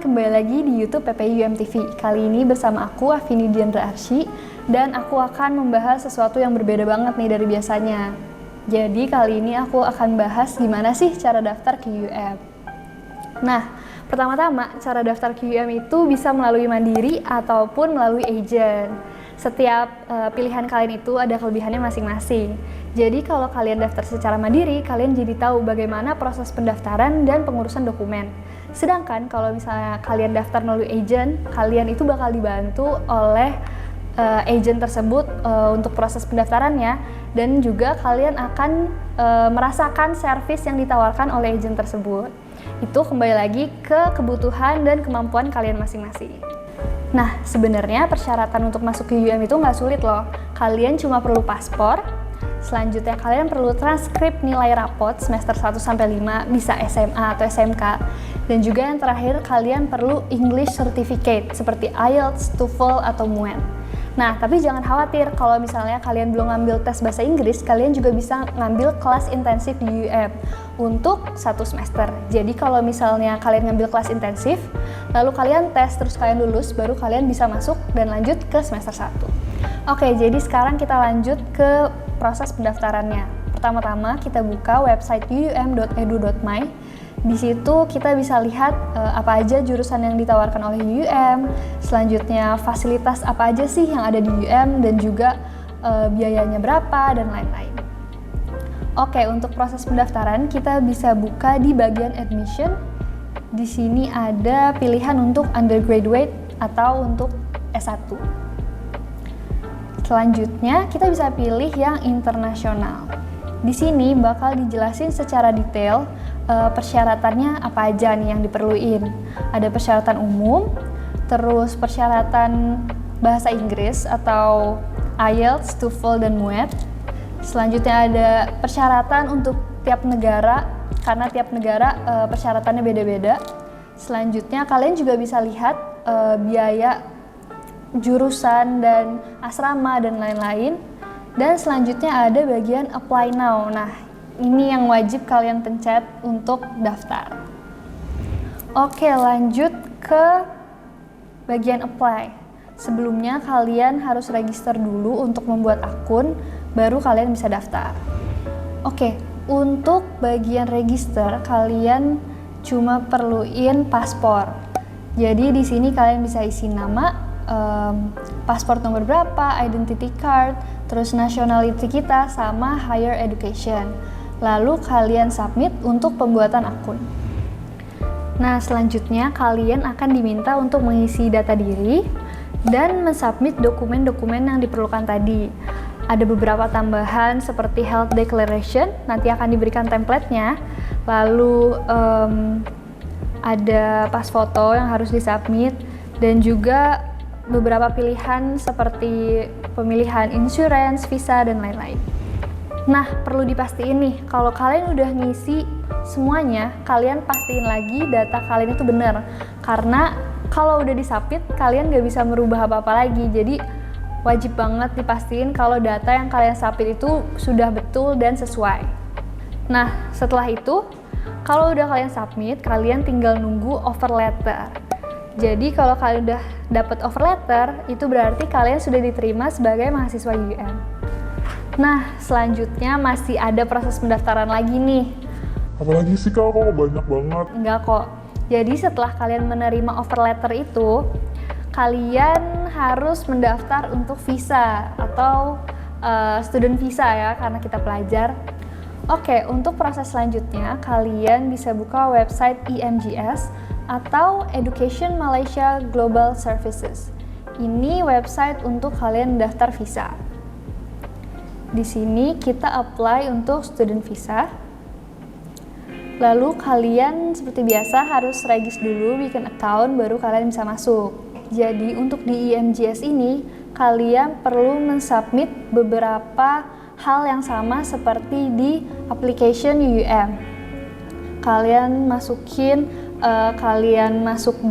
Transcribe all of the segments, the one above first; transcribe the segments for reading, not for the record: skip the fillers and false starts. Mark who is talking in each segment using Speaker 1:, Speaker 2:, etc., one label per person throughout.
Speaker 1: kembali lagi di YouTube PPIUM TV. Kali ini bersama aku, Afini Diandra Arsy, dan aku akan membahas sesuatu yang berbeda banget nih dari biasanya. Jadi kali ini aku akan bahas gimana sih cara daftar ke UM. Nah, pertama-tama cara daftar ke UM itu bisa melalui mandiri ataupun melalui agent. Setiap pilihan kalian itu ada kelebihannya masing-masing. Jadi kalau kalian daftar secara mandiri, kalian jadi tahu bagaimana proses pendaftaran dan pengurusan dokumen. Sedangkan kalau misalnya kalian daftar melalui agent, kalian itu bakal dibantu oleh agent tersebut untuk proses pendaftarannya, dan juga kalian akan merasakan servis yang ditawarkan oleh agent tersebut. Itu kembali lagi ke kebutuhan dan kemampuan kalian masing-masing. Nah, sebenarnya persyaratan untuk masuk ke UM itu nggak sulit loh. Kalian cuma perlu paspor. Selanjutnya kalian perlu transkrip nilai rapot semester 1-5, bisa SMA atau SMK. Dan juga yang terakhir, kalian perlu English Certificate seperti IELTS, TOEFL, atau MUET. Nah, tapi jangan khawatir kalau misalnya kalian belum ngambil tes bahasa Inggris, kalian juga bisa ngambil kelas intensif di UM untuk 1 semester. Jadi kalau misalnya kalian ngambil kelas intensif, lalu kalian tes terus kalian lulus, baru kalian bisa masuk dan lanjut ke semester 1. Oke, jadi sekarang kita lanjut ke proses pendaftarannya. Pertama-tama kita buka website uum.edu.my. Di situ kita bisa lihat apa aja jurusan yang ditawarkan oleh UM, selanjutnya fasilitas apa aja sih yang ada di UM, dan juga biayanya berapa, dan lain-lain. Oke, untuk proses pendaftaran kita bisa buka di bagian admission. Di sini ada pilihan untuk undergraduate atau untuk S1. Selanjutnya kita bisa pilih yang internasional. Di sini bakal dijelasin secara detail persyaratannya apa aja nih yang diperluin. Ada persyaratan umum, terus persyaratan bahasa Inggris atau IELTS, TOEFL, dan MUET. Selanjutnya ada persyaratan untuk tiap negara, karena tiap negara persyaratannya beda-beda. Selanjutnya kalian juga bisa lihat biaya jurusan dan asrama dan lain-lain. Dan selanjutnya ada bagian apply now. Nah, ini yang wajib kalian pencet untuk daftar. Oke, lanjut ke bagian apply. Sebelumnya kalian harus register dulu untuk membuat akun, baru kalian bisa daftar. Oke, untuk bagian register kalian cuma perluin paspor. Jadi di sini kalian bisa isi nama, paspor nomor berapa, identity card, terus nationality kita, sama higher education. Lalu kalian submit untuk pembuatan akun. Nah, selanjutnya kalian akan diminta untuk mengisi data diri dan mensubmit dokumen-dokumen yang diperlukan tadi. Ada beberapa tambahan seperti health declaration, nanti akan diberikan template-nya. Lalu ada pas foto yang harus disubmit, dan juga beberapa pilihan seperti pemilihan insurance, visa, dan lain-lain. Nah, perlu dipastiin nih, kalau kalian udah ngisi semuanya, kalian pastiin lagi data kalian itu benar. Karena kalau udah disubmit, kalian gak bisa merubah apa-apa lagi. Jadi wajib banget dipastiin kalau data yang kalian submit itu sudah betul dan sesuai. Nah, setelah itu, kalau udah kalian submit, kalian tinggal nunggu offer letter. Jadi kalau kalian udah dapat offer letter, itu berarti kalian sudah diterima sebagai mahasiswa UM. Nah, selanjutnya masih ada proses pendaftaran lagi nih.
Speaker 2: Apalagi sih kak, kok banyak banget?
Speaker 1: Enggak kok. Jadi setelah kalian menerima offer letter itu, kalian harus mendaftar untuk visa atau student visa ya, karena kita pelajar. Oke, untuk proses selanjutnya, kalian bisa buka website EMGS atau Education Malaysia Global Services. Ini website untuk kalian daftar visa. Di sini kita apply untuk student visa. Lalu kalian seperti biasa harus register dulu, bikin account, baru kalian bisa masuk. Jadi untuk di EMGS ini, kalian perlu mensubmit beberapa hal yang sama seperti di application UM. Kalian masuk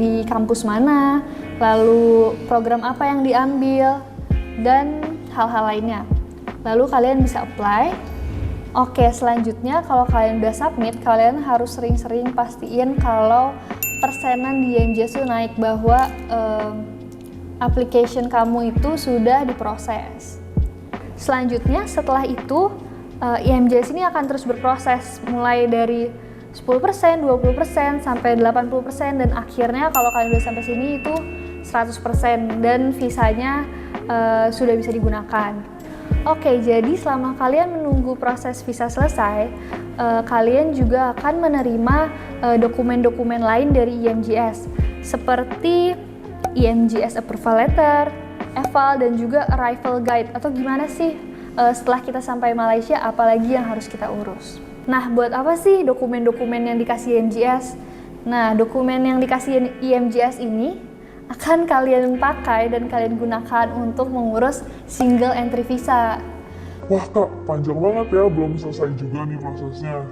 Speaker 1: di kampus mana, lalu program apa yang diambil, dan hal-hal lainnya. Lalu kalian bisa apply. Oke, selanjutnya kalau kalian udah submit, kalian harus sering-sering pastiin kalau persenan di IMJS tuh naik, bahwa application kamu itu sudah diproses. Selanjutnya setelah itu IMJS ini akan terus berproses mulai dari 10%, 20%, sampai 80%, dan akhirnya kalau kalian udah sampai sini itu 100% dan visanya sudah bisa digunakan. Oke, jadi selama kalian menunggu proses visa selesai, kalian juga akan menerima dokumen-dokumen lain dari IMJS seperti IMJS Approval Letter, eval, dan juga Arrival Guide. Atau gimana sih setelah kita sampai Malaysia, apalagi yang harus kita urus. Nah, buat apa sih dokumen-dokumen yang dikasih IMJS? Nah, dokumen yang dikasih IMJS ini akan kalian pakai dan kalian gunakan untuk mengurus single entry visa.
Speaker 2: Wah kak, panjang banget ya, belum selesai juga nih prosesnya.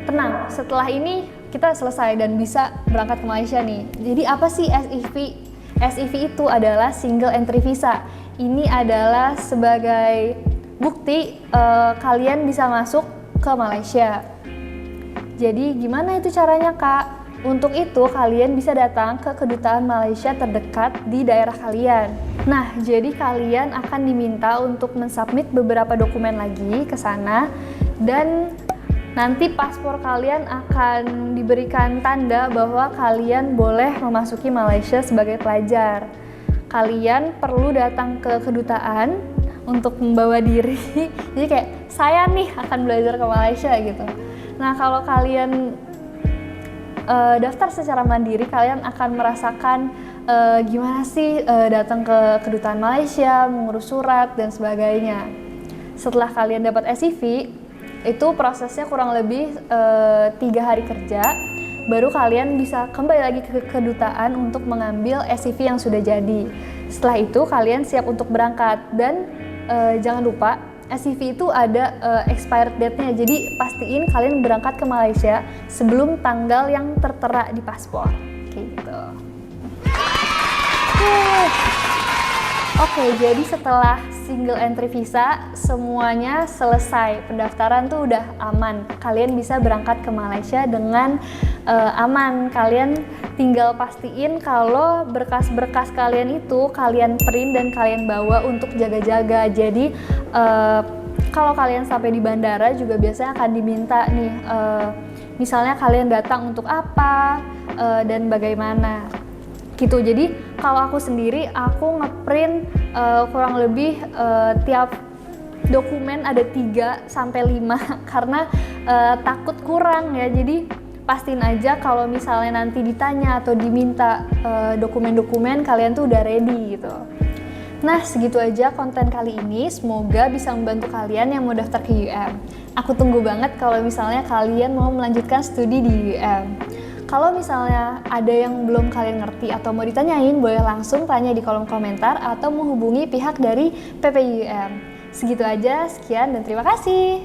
Speaker 1: Tenang, setelah ini kita selesai dan bisa berangkat ke Malaysia nih. Jadi apa sih SEV? SEV itu adalah single entry visa. Ini adalah sebagai bukti kalian bisa masuk ke Malaysia. Jadi gimana itu caranya kak? Untuk itu kalian bisa datang ke kedutaan Malaysia terdekat di daerah kalian. Nah, jadi kalian akan diminta untuk mensubmit beberapa dokumen lagi ke sana, dan nanti paspor kalian akan diberikan tanda bahwa kalian boleh memasuki Malaysia sebagai pelajar. Kalian perlu datang ke kedutaan untuk membawa diri. Jadi kayak saya nih akan belajar ke Malaysia gitu. Nah, kalau kalian daftar secara mandiri, kalian akan merasakan gimana sih datang ke kedutaan Malaysia, mengurus surat dan sebagainya. Setelah kalian dapat SEV, itu prosesnya kurang lebih 3 hari kerja, baru kalian bisa kembali lagi ke kedutaan untuk mengambil SEV yang sudah jadi. Setelah itu kalian siap untuk berangkat, dan jangan lupa SEV itu ada expired date-nya, jadi pastiin kalian berangkat ke Malaysia sebelum tanggal yang tertera di paspor. Gitu. Oke, jadi setelah single entry visa semuanya selesai, pendaftaran tuh udah aman. Kalian bisa berangkat ke Malaysia dengan aman. Kalian tinggal pastiin kalau berkas-berkas kalian itu kalian print dan kalian bawa untuk jaga-jaga. Jadi kalau kalian sampai di bandara juga biasanya akan diminta nih, misalnya kalian datang untuk apa dan bagaimana gitu. Jadi kalau aku sendiri, aku ngeprint kurang lebih tiap dokumen ada 3 sampai 5 karena takut kurang ya. Jadi pastiin aja kalau misalnya nanti ditanya atau diminta dokumen-dokumen, kalian tuh udah ready gitu. Nah, segitu aja konten kali ini. Semoga bisa membantu kalian yang mau daftar ke UM. Aku tunggu banget kalau misalnya kalian mau melanjutkan studi di UM. Kalau misalnya ada yang belum kalian ngerti atau mau ditanyain, boleh langsung tanya di kolom komentar atau menghubungi pihak dari PPUM. Segitu aja, sekian dan terima kasih.